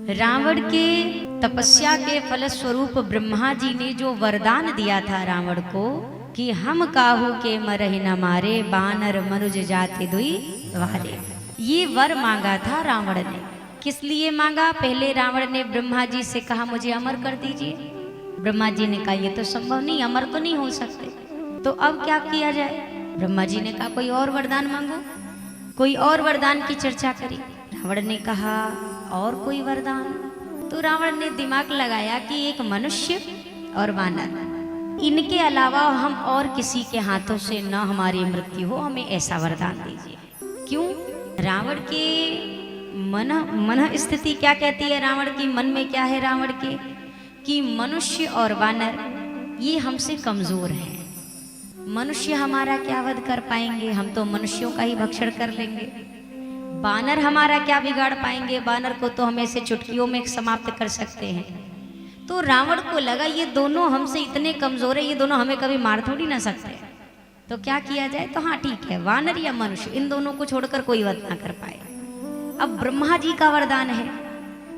रावण के तपस्या के फलस्वरूप ब्रह्मा जी ने जो वरदान दिया था रावण को कि हम काहू के मरहि न मारे बानर मनुज जाति दुई वाले, ये वर मांगा था रावण ने। किस लिए मांगा? पहले रावण ने ब्रह्मा जी से कहा मुझे अमर कर दीजिए। ब्रह्मा जी ने कहा ये तो संभव नहीं, अमर तो नहीं हो सकते, तो अब क्या किया जाए? ब्रह्मा जी ने कहा कोई और वरदान मांगो। कोई और वरदान की चर्चा करी। रावण ने कहा और कोई वरदान? तो रावण ने दिमाग लगाया कि एक मनुष्य और वानर, इनके अलावा हम और किसी के हाथों से न हमारी मृत्यु हो, हमें ऐसा वरदान दीजिए। क्यों? रावण के मन स्थिति क्या कहती है? रावण की मन में क्या है रावण के? कि मनुष्य और वानर ये हमसे कमजोर हैं। मनुष्य हमारा क्या वध कर पाएंगे? हम तो मनुष्यों का ही भक्षण कर लेंगे। बानर हमारा क्या बिगाड़ पाएंगे? बानर को तो हम ऐसे चुटकियों में समाप्त कर सकते हैं। तो रावण को लगा ये दोनों हमसे इतने कमजोर है, ये दोनों हमें कभी मार थोड़ी ना सकते, तो क्या किया जाए? तो हाँ ठीक है, वानर या मनुष्य इन दोनों को छोड़कर कोई वध ना कर पाए। अब ब्रह्मा जी का वरदान है,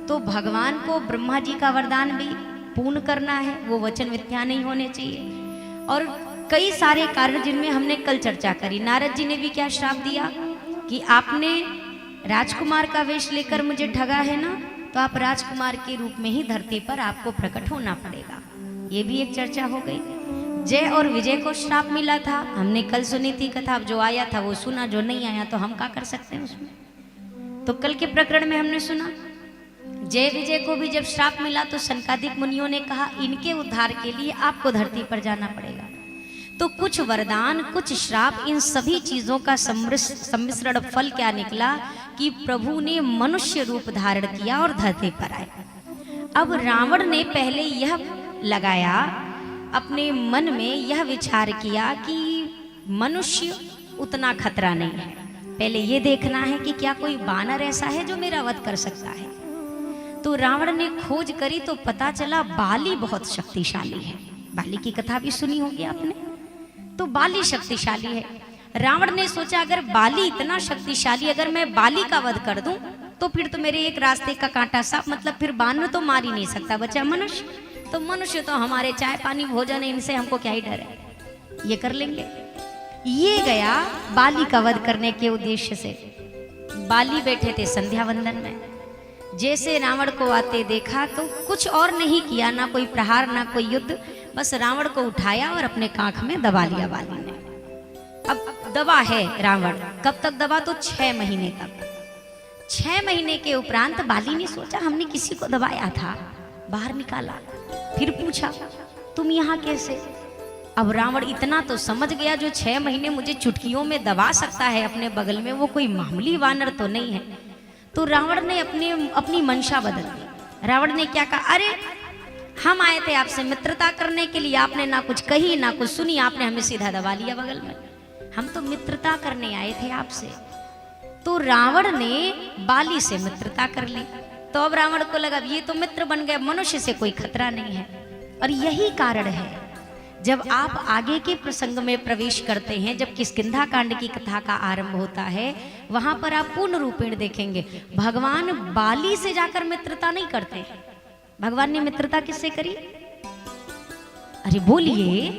तो भगवान को ब्रह्मा जी का वरदान भी पूर्ण करना है, वो वचन मिथ्या नहीं होने चाहिए। और कई सारे कारण जिनमें हमने कल चर्चा करी। नारद जी ने भी क्या श्राप दिया कि आपने राजकुमार का वेश लेकर मुझे ठगा है ना, तो आप राजकुमार के रूप में ही धरती पर आपको प्रकट होना पड़ेगा। ये भी एक चर्चा हो गई। जय और विजय को श्राप मिला था, हमने कल सुनी थी कथा। अब जो आया था वो सुना, जो नहीं आया तो हम क्या कर सकते हैं उसमें? तो कल के प्रकरण में हमने सुना जय विजय को भी जब श्राप मिला तो सनकादिक मुनियों ने कहा इनके उद्धार के लिए आपको धरती पर जाना पड़ेगा। तो कुछ वरदान, कुछ श्राप, इन सभी चीजों का सम्मिश्रण फल क्या निकला कि प्रभु ने मनुष्य रूप धारण किया और धरती पर आए। अब रावण ने पहले यह लगाया, अपने मन में यह विचार किया कि मनुष्य उतना खतरा नहीं है, पहले ये देखना है कि क्या कोई बानर ऐसा है जो मेरा वध कर सकता है। तो रावण ने खोज करी तो पता चला बाली बहुत शक्तिशाली है। बाली की कथा भी सुनी होगी आपने, तो बाली शक्तिशाली है। रावण ने सोचा अगर बाली इतना शक्तिशाली, अगर मैं बाली का वध कर दूं तो फिर तो मेरे एक रास्ते का कांटा साफ, मतलब फिर बानर तो मार ही नहीं सकता, बचा मनुष्य। तो मनुष्य तो हमारे चाय पानी भोजन है, इनसे हमको क्या ही डर है, ये कर लेंगे। ये गया बाली का वध करने के उद्देश्य से। बाली बैठे थे संध्या वंदन में, जैसे रावण को आते देखा तो कुछ और नहीं किया, ना कोई प्रहार ना कोई युद्ध, बस रावण को उठाया और अपने कांख में दबा लिया बाली ने। अब दबा है रावण, कब तक दबा? तो 6 महीने तक। 6 महीने के उपरांत बाली ने सोचा हमने किसी को दबाया था, बाहर निकाला, फिर पूछा तुम यहाँ कैसे? अब रावण इतना तो समझ गया जो 6 महीने मुझे चुटकियों में दबा सकता है अपने बगल में, वो कोई मामूली वानर तो नहीं है। तो रावण ने अपनी मंशा बदल दी। रावण ने क्या कहा? अरे हम आए थे आपसे मित्रता करने के लिए, आपने ना कुछ कही ना कुछ सुनी, आपने हमें सीधा दबा लिया बगल में। हम तो मित्रता करने आए थे आपसे। तो रावण ने बाली से मित्रता कर ली। तो अब रावण को लगा ये तो मित्र बन गए, मनुष्य से कोई खतरा नहीं है। और यही कारण है जब आप आगे के प्रसंग में प्रवेश करते हैं, जब किष्किंधा कांड की कथा का आरंभ होता है, वहां पर आप पूर्ण रूपेण देखेंगे भगवान बाली से जाकर मित्रता नहीं करते। भगवान ने मित्रता किससे करी? अरे बोलिए,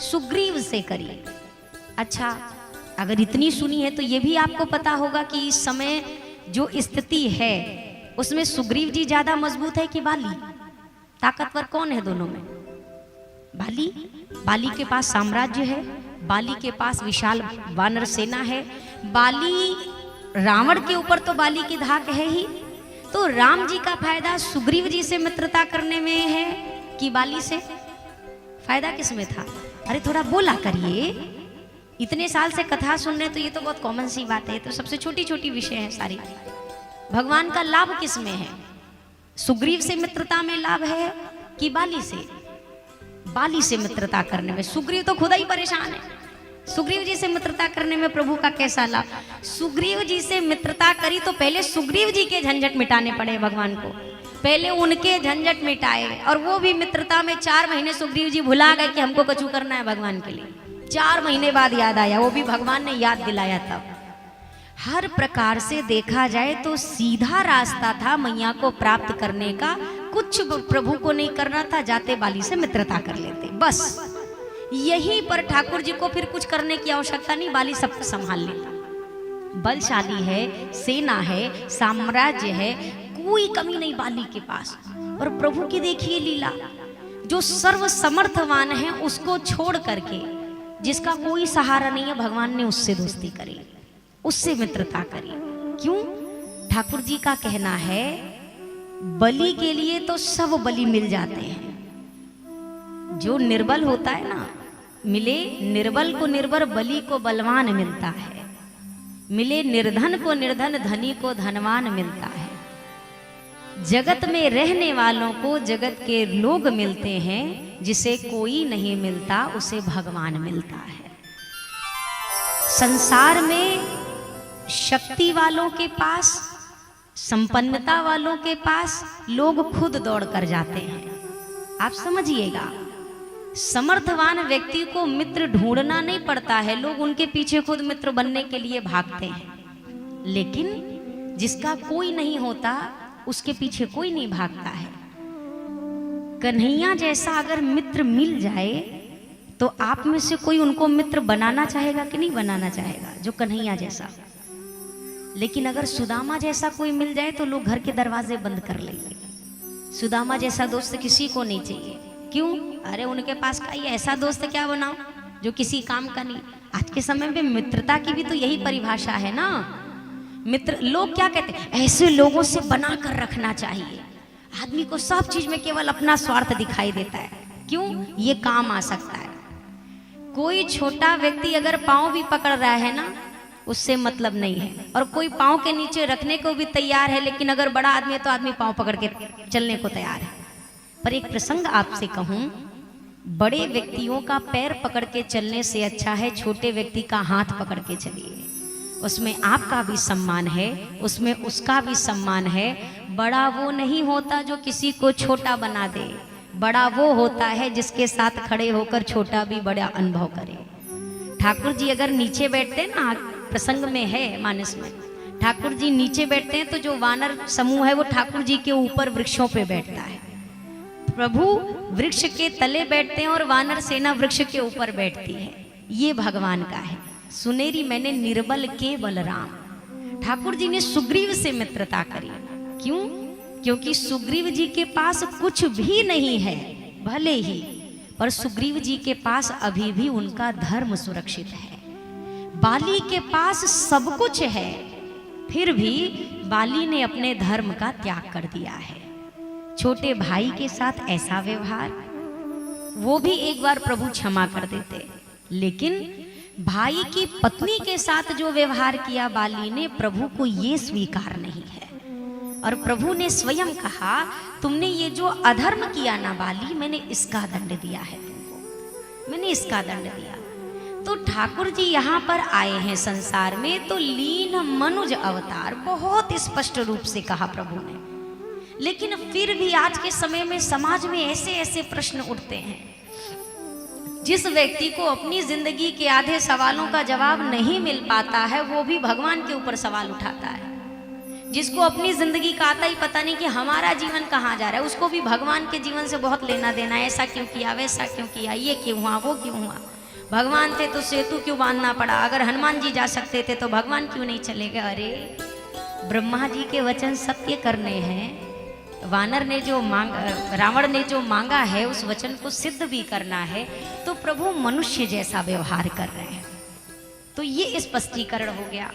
सुग्रीव से करी। अच्छा, अगर इतनी सुनी है तो ये भी आपको पता होगा कि इस समय जो स्थिति है उसमें सुग्रीव जी ज्यादा मजबूत है कि बाली? ताकतवर कौन है दोनों में? बाली। बाली के पास साम्राज्य है, बाली के पास विशाल वानर सेना है। बाली, रावण के ऊपर तो बाली की धाक है ही। तो राम जी का फायदा सुग्रीव जी से मित्रता करने में है कि बाली से? फायदा किस में था? अरे थोड़ा बोला करिए, इतने साल से कथा सुन रहे तो ये तो बहुत कॉमन सी बात है, तो सबसे छोटी छोटी विषय है सारी। भगवान का लाभ किस में है? सुग्रीव से मित्रता में लाभ है कि बाली से? बाली से मित्रता करने में। सुग्रीव तो खुदा ही परेशान है, सुग्रीव जी से मित्रता करने में प्रभु का कैसा लाभ? सुग्रीव जी से मित्रता करी तो पहले सुग्रीव जी के झंझट मिटाने पड़े भगवान को, पहले उनके झंझट मिटाए। और वो भी मित्रता में 4 महीने सुग्रीव जी भुला गए कि हमको कछु करना है भगवान के लिए। 4 महीने बाद याद आया, वो भी भगवान ने याद दिलाया तब। हर प्रकार से देखा जाए तो सीधा रास्ता था मैया को प्राप्त करने का। कुछ प्रभु को नहीं करना था, जाते बाली से मित्रता कर लेते बस। यहीं पर ठाकुर जी को फिर कुछ करने की आवश्यकता नहीं, बाली सब संभाल लेता। बलशाली है, सेना है, साम्राज्य है, कोई कमी नहीं बाली के पास। और प्रभु की देखिए लीला, जो सर्व समर्थवान है उसको छोड़ करके, जिसका कोई सहारा नहीं है, भगवान ने उससे दोस्ती करी, उससे मित्रता करी। क्यों? ठाकुर जी का कहना है बलि के लिए तो सब बलि मिल जाते हैं। जो निर्बल होता है ना, मिले निर्बल को निर्बल, बलि को बलवान मिलता है। मिले निर्धन को निर्धन, धनी को धनवान मिलता है। जगत में रहने वालों को जगत के लोग मिलते हैं, जिसे कोई नहीं मिलता उसे भगवान मिलता है। संसार में शक्ति वालों के पास, संपन्नता वालों के पास लोग खुद दौड़ कर जाते हैं। आप समझिएगा, समर्थवान व्यक्ति को मित्र ढूंढना नहीं पड़ता है, लोग उनके पीछे खुद मित्र बनने के लिए भागते हैं। लेकिन जिसका कोई नहीं होता उसके पीछे कोई नहीं भागता है। कन्हैया जैसा अगर मित्र मिल जाए तो आप में से कोई उनको मित्र बनाना चाहेगा कि नहीं बनाना चाहेगा, जो कन्हैया जैसा। लेकिन अगर सुदामा जैसा कोई मिल जाए तो लोग घर के दरवाजे बंद कर लेंगे। सुदामा जैसा दोस्त किसी को नहीं चाहिए। क्यों? अरे उनके पास का ये ऐसा दोस्त क्या बनाओ जो किसी काम का नहीं। आज के समय में मित्रता की भी तो यही परिभाषा है ना। मित्र, लोग क्या कहते हैं, ऐसे लोगों से बना कर रखना चाहिए। आदमी को सब चीज में केवल अपना स्वार्थ दिखाई देता है। क्यों? ये काम आ सकता है। कोई छोटा व्यक्ति अगर पांव भी पकड़ रहा है ना, उससे मतलब नहीं है। और कोई पांव के नीचे रखने को भी तैयार है, लेकिन अगर बड़ा आदमी है तो आदमी पांव पकड़ के चलने को तैयार है। पर एक प्रसंग आपसे कहूं, बड़े व्यक्तियों का पैर पकड़ के चलने से अच्छा है छोटे व्यक्ति का हाथ पकड़ के चलिए। उसमें आपका भी सम्मान है, उसमें उसका भी सम्मान है। बड़ा वो नहीं होता जो किसी को छोटा बना दे, बड़ा वो होता है जिसके साथ खड़े होकर छोटा भी बड़ा अनुभव करे। ठाकुर जी अगर नीचे बैठते ना, प्रसंग में है मानस में, ठाकुर जी नीचे बैठते हैं तो जो वानर समूह है वो ठाकुर जी के ऊपर वृक्षों पे बैठता है। प्रभु वृक्ष के तले बैठते हैं और वानर सेना वृक्ष के ऊपर बैठती है। ये भगवान का है। सुनेरी मैंने निर्बल के बलराम। ठाकुर जी ने सुग्रीव से मित्रता करी। क्यों? क्योंकि सुग्रीव जी के पास कुछ भी नहीं है भले ही, पर सुग्रीव जी के पास अभी भी उनका धर्म सुरक्षित है। बाली के पास सब कुछ है, फिर भी बाली ने अपने धर्म का त्याग कर दिया है। छोटे भाई के साथ ऐसा व्यवहार, वो भी एक बार प्रभु क्षमा कर देते, लेकिन भाई की पत्नी के साथ जो व्यवहार किया बाली ने, प्रभु को ये स्वीकार नहीं है। और प्रभु ने स्वयं कहा, तुमने ये जो अधर्म किया ना बाली, मैंने इसका दंड दिया है तुमको, मैंने इसका दंड दिया। तो ठाकुर जी यहाँ पर आए हैं संसार में तो लीन मनुज अवतार, बहुत स्पष्ट रूप से कहा प्रभु ने। लेकिन फिर भी आज के समय में समाज में ऐसे ऐसे प्रश्न उठते हैं। जिस व्यक्ति को अपनी जिंदगी के आधे सवालों का जवाब नहीं मिल पाता है, वो भी भगवान के ऊपर सवाल उठाता है। जिसको अपनी जिंदगी का आता ही पता नहीं कि हमारा जीवन कहाँ जा रहा है, उसको भी भगवान के जीवन से बहुत लेना देना है। ऐसा क्यों किया, वैसा क्यों किया, ये क्यों हुआ, वो क्यों हुआ। भगवान थे तो सेतु क्यों बांधना पड़ा, अगर हनुमान जी जा सकते थे तो भगवान क्यों नहीं चले गए। अरे ब्रह्मा जी के वचन सत्य करने हैं। वानर ने जो रावण ने जो मांगा है उस वचन को सिद्ध भी करना है, तो प्रभु मनुष्य जैसा व्यवहार कर रहे हैं। तो ये स्पष्टीकरण हो गया।